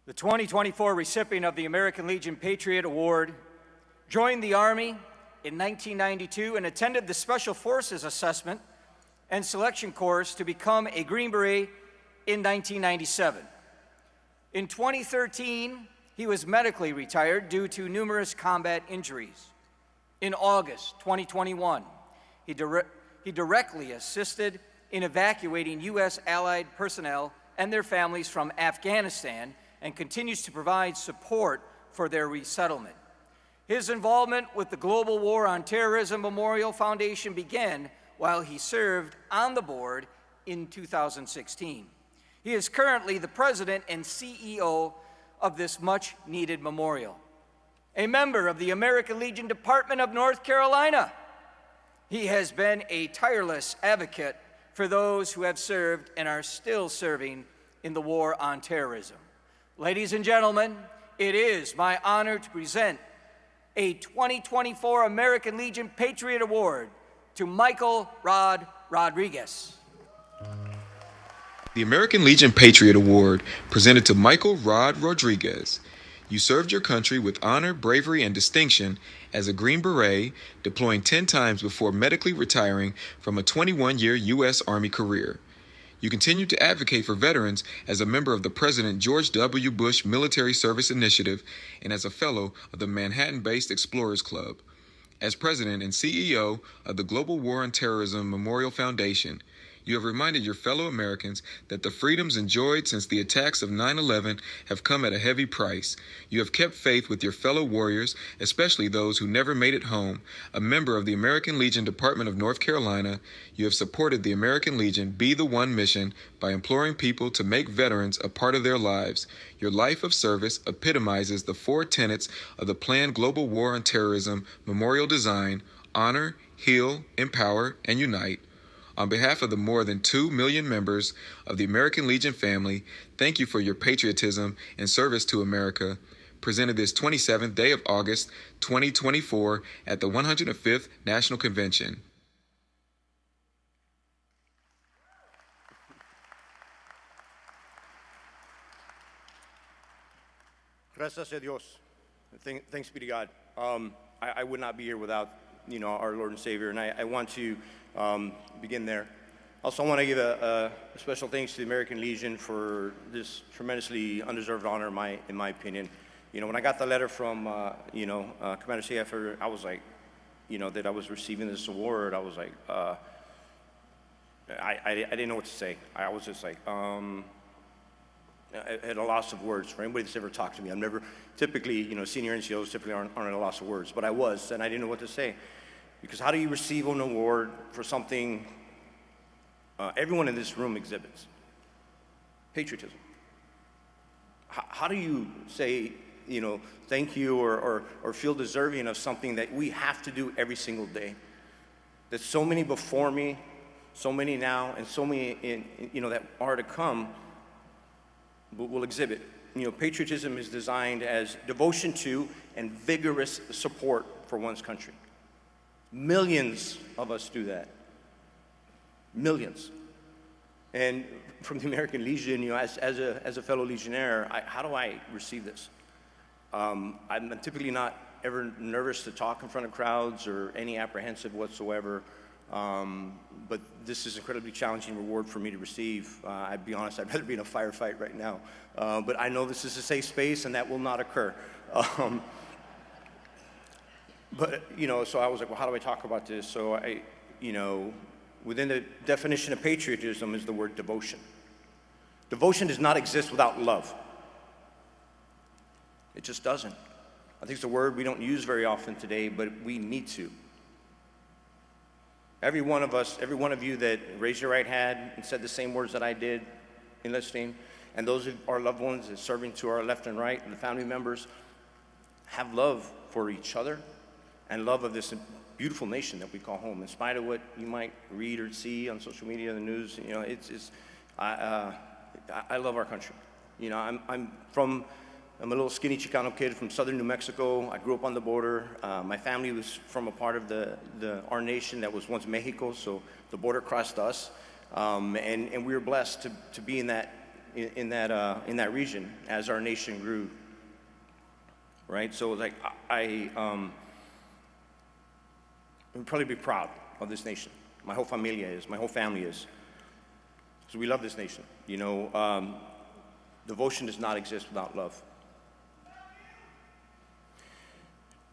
The 2024 recipient of the American Legion Patriot Award joined the Army in 1992 and attended the Special Forces Assessment and Selection Course to become a Green Beret in 1997. In 2013, he was medically retired due to numerous combat injuries. In August 2021, he directly assisted in evacuating U.S. allied personnel and their families from Afghanistan and continues to provide support for their resettlement. His involvement with the Global War on Terrorism Memorial Foundation began while he served on the board in 2016. He is currently the president and CEO of this much-needed memorial. A member of the American Legion Department of North Carolina, he has been a tireless advocate for those who have served and are still serving in the war on terrorism. Ladies and gentlemen, it is my honor to present a 2024 American Legion Patriot Award to Michael Rod Rodriguez. The American Legion Patriot Award presented to Michael Rod Rodriguez. You served your country with honor, bravery, and distinction as a Green Beret, deploying 10 times before medically retiring from a 21-year U.S. Army career. You continued to advocate for veterans as a member of the President George W. Bush Military Service Initiative and as a fellow of the Manhattan-based Explorers Club. As president and CEO of the Global War on Terrorism Memorial Foundation, you have reminded your fellow Americans that the freedoms enjoyed since the attacks of 9/11 have come at a heavy price. You have kept faith with your fellow warriors, especially those who never made it home. A member of the American Legion Department of North Carolina, you have supported the American Legion Be the One mission by imploring people to make veterans a part of their lives. Your life of service epitomizes the 4 tenets of the planned Global War on Terrorism Memorial Design: honor, heal, empower, and unite. On behalf of the more than 2 million members of the American Legion family, thank you for your patriotism and service to America. Presented this 27th day of August, 2024 at the 105th National Convention. Gracias a Dios. Thanks be to God. I would not be here without, our Lord and Savior, and I want to begin there. Also, I want to give a special thanks to the American Legion for this tremendously undeserved honor, in my opinion. When I got the letter from, Commander CF, I was like, that I was receiving this award, I was like, I didn't know what to say. I was just like, at a loss of words. For anybody that's ever talked to me, I'm never, typically, senior NCOs typically aren't at a loss of words, but I was, and I didn't know what to say. Because how do you receive an award for something everyone in this room exhibits? Patriotism. How do you say, thank you or feel deserving of something that we have to do every single day? That so many before me, so many now, and so many that are to come will exhibit. Patriotism is designed as devotion to and vigorous support for one's country. Millions of us do that. Millions. And from the American Legion, as a fellow Legionnaire, how do I receive this? I'm typically not ever nervous to talk in front of crowds or any apprehensive whatsoever. But this is an incredibly challenging reward for me to receive. I'd be honest, I'd rather be in a firefight right now. But I know this is a safe space and that will not occur. But, so I was like, well, how do I talk about this? So within the definition of patriotism is the word devotion. Devotion does not exist without love. It just doesn't. I think it's a word we don't use very often today, but we need to. Every one of us, every one of you that raised your right hand and said the same words that I did enlisting, and those of our loved ones that serving to our left and right, and the family members, have love for each other and love of this beautiful nation that we call home. In spite of what you might read or see on social media, the news, I love our country. I'm a little skinny Chicano kid from southern New Mexico. I grew up on the border. My family was from a part of our nation that was once Mexico, so the border crossed us. And we were blessed to be in that in that region as our nation grew, right? So like I'm probably be proud of this nation. My whole familia is, my whole family is. So we love this nation. You know, devotion does not exist without love.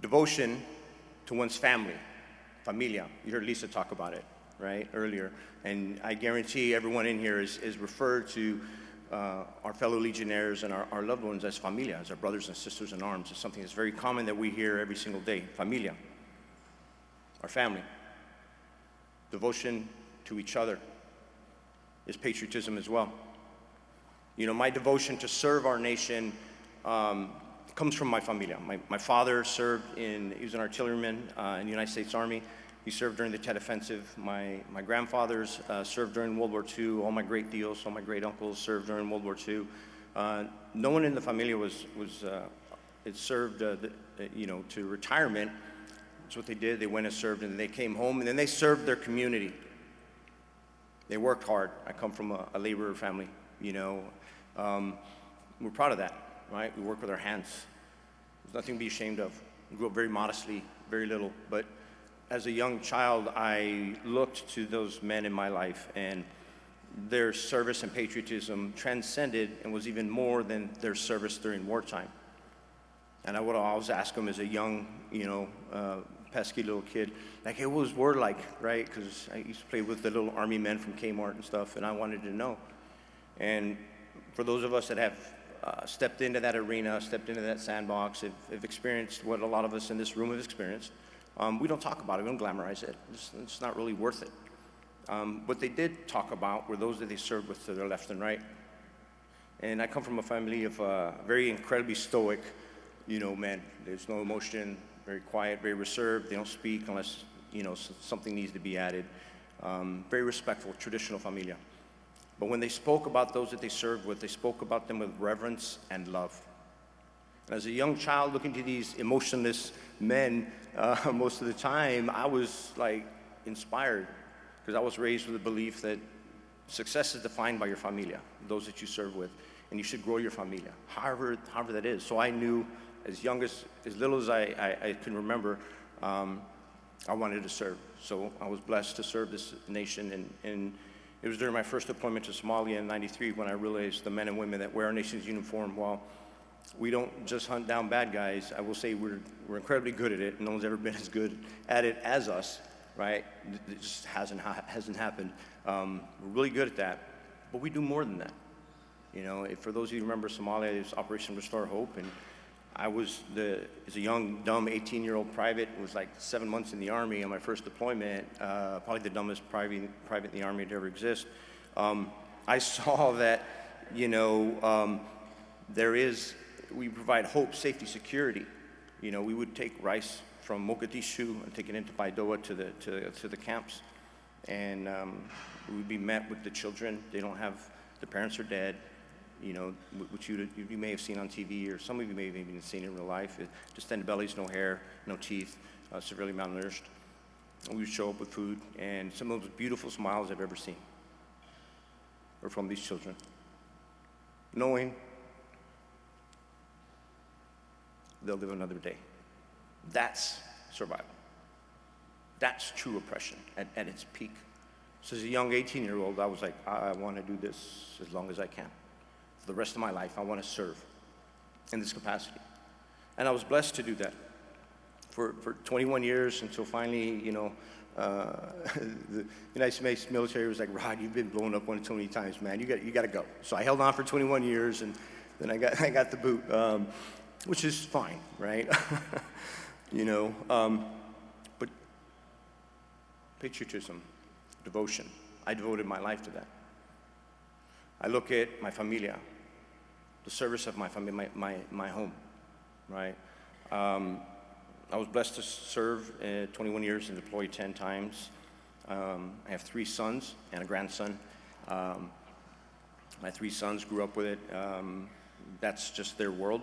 Devotion to one's family, familia. You heard Lisa talk about it, right, earlier. And I guarantee everyone in here is referred to our fellow legionnaires and our loved ones as familia, as our brothers and sisters in arms. It's something that's very common that we hear every single day, familia, our family. Devotion to each other is patriotism as well. You know, my devotion to serve our nation comes from my familia. My father served he was an artilleryman in the United States Army. He served during the Tet Offensive. My grandfathers served during World War II. All my great tios, all my great uncles served during World War II. No one in the familia it served, you know, to retirement. That's what they did. They went and served, and they came home, and then they served their community. They worked hard. I come from a laborer family, you know. We're proud of that, right? We work with our hands. There's nothing to be ashamed of. We grew up very modestly, very little, but as a young child, I looked to those men in my life, and their service and patriotism transcended and was even more than their service during wartime. And I would always ask them as a young, you know, pesky little kid, like, hey, what was war like, right? Because I used to play with the little army men from Kmart and stuff, and I wanted to know. And for those of us that have stepped into that arena, stepped into that sandbox, have experienced what a lot of us in this room have experienced, we don't talk about it, we don't glamorize it. It's not really worth it. What they did talk about were those that they served with to their left and right. And I come from a family of very incredibly stoic, you know, men. There's no emotion, very quiet, very reserved. They don't speak unless, you know, something needs to be added. Very respectful, traditional familia. But when they spoke about those that they served with, they spoke about them with reverence and love. And as a young child looking to these emotionless men, most of the time, I was like inspired because I was raised with the belief that success is defined by your familia, those that you serve with, and you should grow your familia, however that is. So I knew as little as I can remember, I wanted to serve. So I was blessed to serve this nation, and it was during my first deployment to Somalia in '93 when I realized the men and women that wear our nation's uniform, while we don't just hunt down bad guys, I will say we're incredibly good at it. No one's ever been as good at it as us, right? It just hasn't happened. We're really good at that, but we do more than that. You know, for those of you who remember Somalia, it was Operation Restore Hope, and I was as a young, dumb 18-year-old private, was like 7 months in the Army on my first deployment, probably the dumbest private in the Army to ever exist. I saw that, you know, we provide hope, safety, security. You know, we would take rice from Mogadishu and take it into Baidoa to the camps, and we would be met with the children. They don't have, the parents are dead. You know, which you may have seen on TV, or some of you may have even seen in real life. Distended bellies, no hair, no teeth, severely malnourished. And we would show up with food, and some of the most beautiful smiles I've ever seen were from these children, knowing they'll live another day. That's survival. That's true oppression at its peak. So as a young 18-year-old, I was like, I want to do this as long as I can. For the rest of my life, I want to serve in this capacity. And I was blessed to do that for 21 years until finally, you know, the United States military was like, Rod, you've been blown up one too many times, man. You got to go. So I held on for 21 years, and then I got the boot, which is fine, right? You know, but patriotism, devotion, I devoted my life to that. I look at my familia, the service of my family, my home, right? I was blessed to serve 21 years and deploy 10 times. I have 3 sons and a grandson. My 3 sons grew up with it. That's just their world.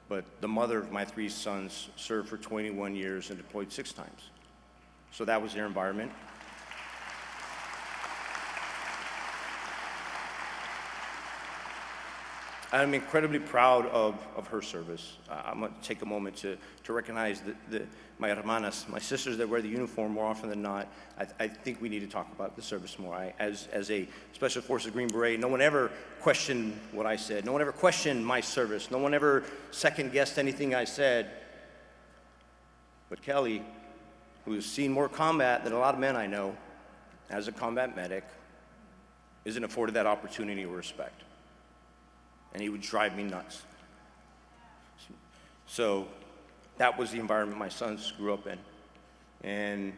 But the mother of my 3 sons served for 21 years and deployed 6 times. So that was their environment. I'm incredibly proud of her service. I'm going to take a moment to recognize my hermanas, my sisters that wear the uniform more often than not. I think we need to talk about the service more. As a Special Forces Green Beret, no one ever questioned what I said. No one ever questioned my service. No one ever second-guessed anything I said. But Kelly, who has seen more combat than a lot of men I know, as a combat medic, isn't afforded that opportunity or respect. And he would drive me nuts. So that was the environment my sons grew up in. And,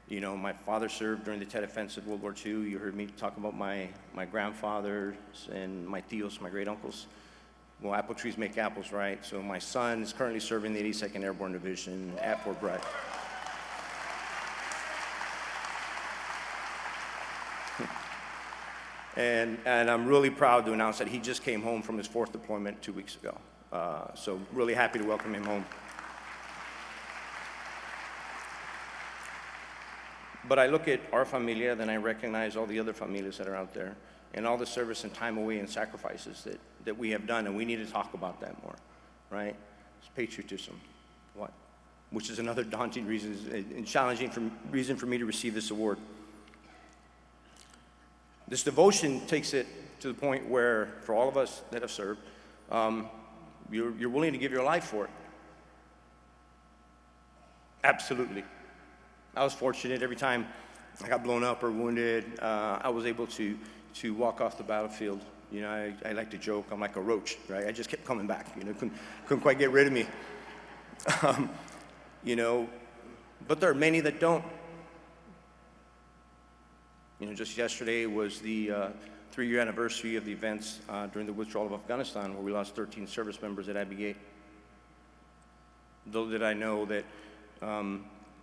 you know, my father served during the Tet Offensive, World War II. You heard me talk about my grandfathers and my tios, my great uncles. Well, apple trees make apples, right? So my son is currently serving the 82nd Airborne Division at Fort Bragg. And I'm really proud to announce that he just came home from his 4th deployment 2 weeks ago. So really happy to welcome him home. But I look at our familia, then I recognize all the other familias that are out there, and all the service and time away and sacrifices that we have done, and we need to talk about that more, right? It's patriotism, what? Which is another daunting reason and challenging reason for me to receive this award. This devotion takes it to the point where, for all of us that have served, you're willing to give your life for it. Absolutely. I was fortunate every time I got blown up or wounded, I was able to walk off the battlefield. You know, I like to joke, I'm like a roach, right? I just kept coming back, you know, couldn't quite get rid of me. You know, but there are many that don't. You know, just yesterday was the 3-year anniversary of the events during the withdrawal of Afghanistan, where we lost 13 service members at Abbey Gate. Little did I know that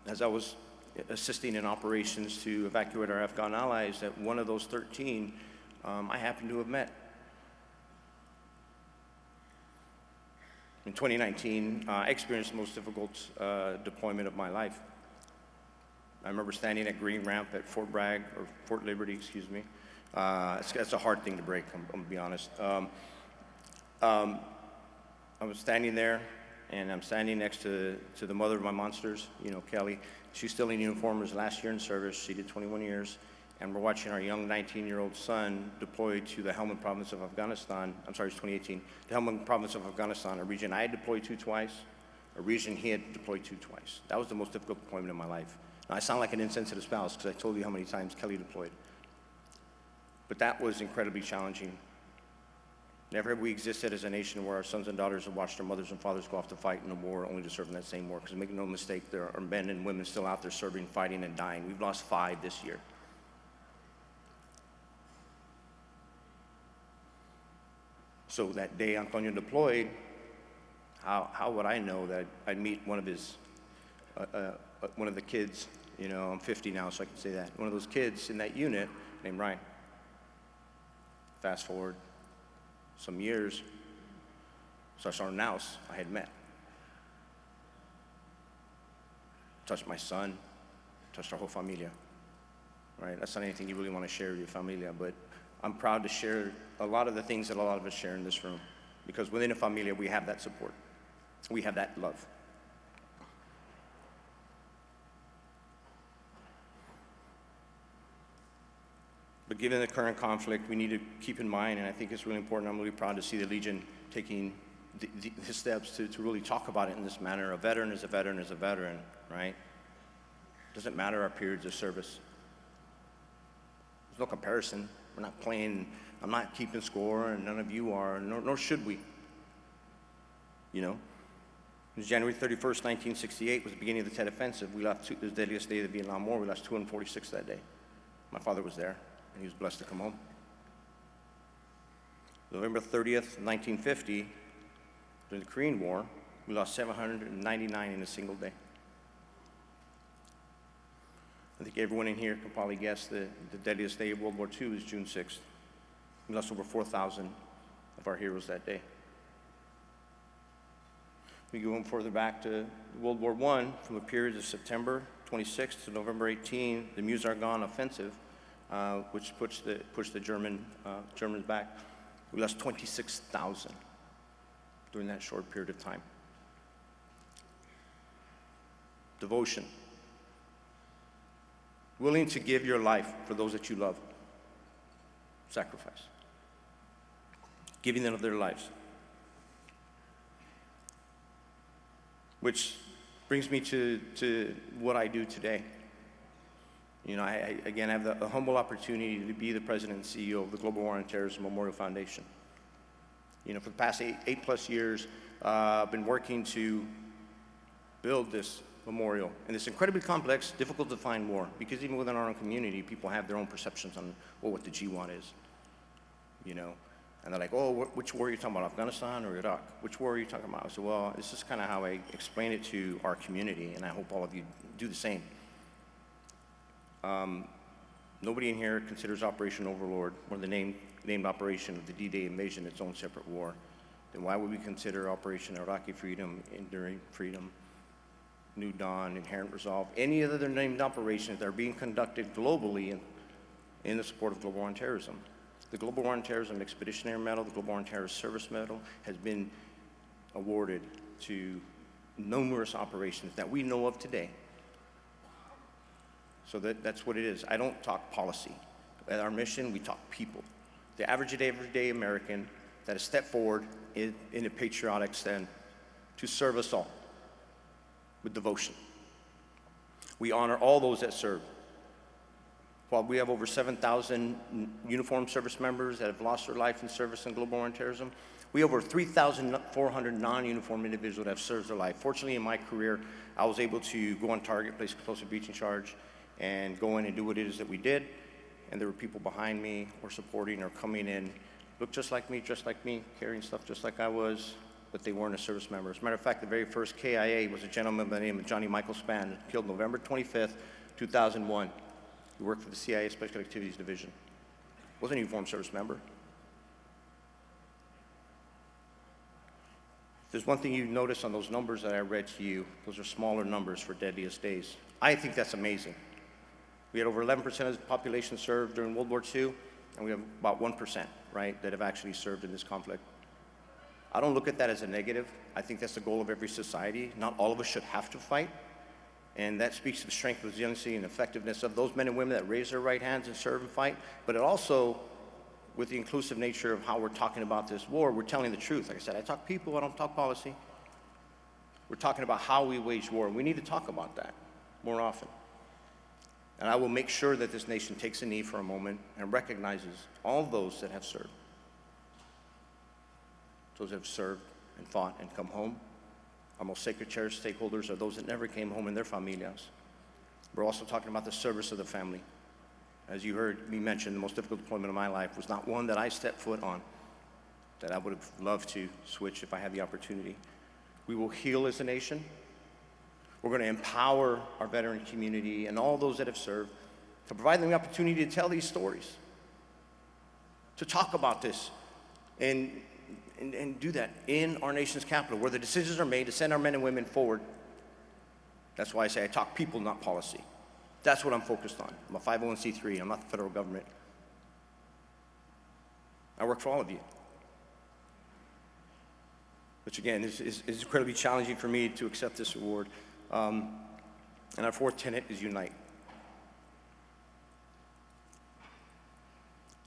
as I was assisting in operations to evacuate our Afghan allies, that one of those 13 I happened to have met. In 2019, I experienced the most difficult deployment of my life. I remember standing at Green Ramp at Fort Bragg, or Fort Liberty, excuse me. It's a hard thing to break, I'm gonna be honest. I was standing there, and I'm standing next to the mother of my monsters, you know, Kelly. She's still in uniform, was last year in service. She did 21 years. And we're watching our young 19-year-old son deploy to the Helmand province of Afghanistan. I'm sorry, it's 2018. The Helmand province of Afghanistan, a region I had deployed to twice, a region he had deployed to twice. That was the most difficult deployment in my life. Now, I sound like an insensitive spouse because I told you how many times Kelly deployed. But that was incredibly challenging. Never have we existed as a nation where our sons and daughters have watched their mothers and fathers go off to fight in a war only to serve in that same war. Because make no mistake, there are men and women still out there serving, fighting, and dying. We've lost 5 this year. So that day Antonio deployed, how would I know that I'd meet one of his, one of the kids, you know, I'm 50 now, so I can say that. One of those kids in that unit named Ryan. Fast forward some years, Sergeant Naus I had met. Touched my son, touched our whole familia, right? That's not anything you really want to share with your familia, but I'm proud to share a lot of the things that a lot of us share in this room, because within a familia, we have that support. We have that love. But given the current conflict, we need to keep in mind, and I think it's really important, I'm really proud to see the Legion taking the steps to really talk about it in this manner. A veteran is a veteran is a veteran, right? Doesn't matter our periods of service. There's no comparison. We're not playing, I'm not keeping score, and none of you are, nor should we. You know? It was January 31st, 1968 was the beginning of the Tet Offensive. We lost the deadliest day of the Vietnam War. We lost 246 that day. My father was there, and he was blessed to come home. November 30th, 1950, during the Korean War, we lost 799 in a single day. I think everyone in here can probably guess the deadliest day of World War II is June 6th. We lost over 4,000 of our heroes that day. We go further back to World War I, from the period of September 26th to November 18, the Meuse-Argonne offensive, which pushed the Germans back. We lost 26,000 during that short period of time. Devotion. Willing to give your life for those that you love. Sacrifice. Giving them of their lives. Which brings me to what I do today. You know, I again have the humble opportunity to be the president and CEO of the Global War on Terrorism Memorial Foundation. You know, for the past eight plus years, I've been working to build this memorial in this incredibly complex, difficult to find war, because even within our own community, people have their own perceptions on what the G1 is, you know. And they're like, oh, which war are you talking about, Afghanistan or Iraq? Which war are you talking about? I said, well, this is kind of how I explain it to our community, and I hope all of you do the same. Nobody in here considers Operation Overlord, or the named operation of the D-Day invasion, its own separate war. Then why would we consider Operation Iraqi Freedom, Enduring Freedom, New Dawn, Inherent Resolve, any other named operations that are being conducted globally in the support of global war on terrorism? The Global War on Terrorism Expeditionary Medal, the Global War on Terrorist Service Medal, has been awarded to numerous operations that we know of today. So that's what it is. I don't talk policy. At our mission, we talk people. The average everyday American that has stepped forward in a patriotic stand to serve us all with devotion. We honor all those that serve. While we have over 7,000 uniformed service members that have lost their life in service in global war on terrorism, we have over 3,400 non-uniformed individuals that have served their life. Fortunately, in my career, I was able to go on target, place explosive breaching charge, and go in and do what it is that we did. And there were people behind me or supporting or coming in, looked just like me, carrying stuff just like I was, but they weren't a service member. As a matter of fact, the very first KIA was a gentleman by the name of Johnny Michael Spann, killed November 25th, 2001. He worked for the CIA Special Activities Division. Wasn't a uniformed service member. If there's one thing you notice on those numbers that I read to you, those are smaller numbers for deadliest days. I think that's amazing. We had over 11% of the population served during World War II, and we have about 1%, right, that have actually served in this conflict. I don't look at that as a negative. I think that's the goal of every society. Not all of us should have to fight. And that speaks to the strength, resiliency, and effectiveness of those men and women that raise their right hands and serve and fight. But it also, with the inclusive nature of how we're talking about this war, we're telling the truth. Like I said, I talk people, I don't talk policy. We're talking about how we wage war, and we need to talk about that more often. And I will make sure that this nation takes a knee for a moment and recognizes all those that have served. Those that have served and fought and come home. Our most sacred, cherished stakeholders are those that never came home in their familias. We're also talking about the service of the family. As you heard me mention, the most difficult deployment of my life was not one that I stepped foot on, that I would have loved to switch if I had the opportunity. We will heal as a nation. We're going to empower our veteran community and all those that have served to provide them the opportunity to tell these stories, to talk about this, and do that in our nation's capital, where the decisions are made to send our men and women forward. That's why I say I talk people, not policy. That's what I'm focused on. I'm a 501c3. I'm not the federal government. I work for all of you. Which again is incredibly challenging for me to accept this award. And our fourth tenet is unite.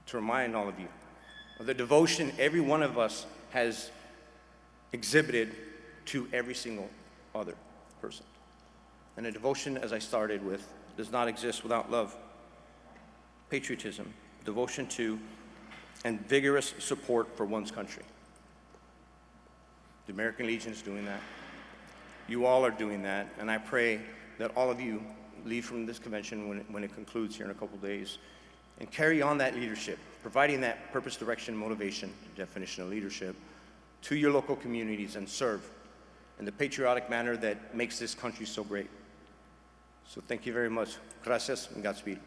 To remind all of you of the devotion every one of us has exhibited to every single other person. And a devotion, as I started with, does not exist without love, patriotism, devotion to, and vigorous support for one's country. The American Legion is doing that. You all are doing that, and I pray that all of you leave from this convention when it concludes here in a couple days and carry on that leadership, providing that purpose, direction, motivation, definition of leadership, to your local communities and serve in the patriotic manner that makes this country so great. So thank you very much. Gracias and Godspeed.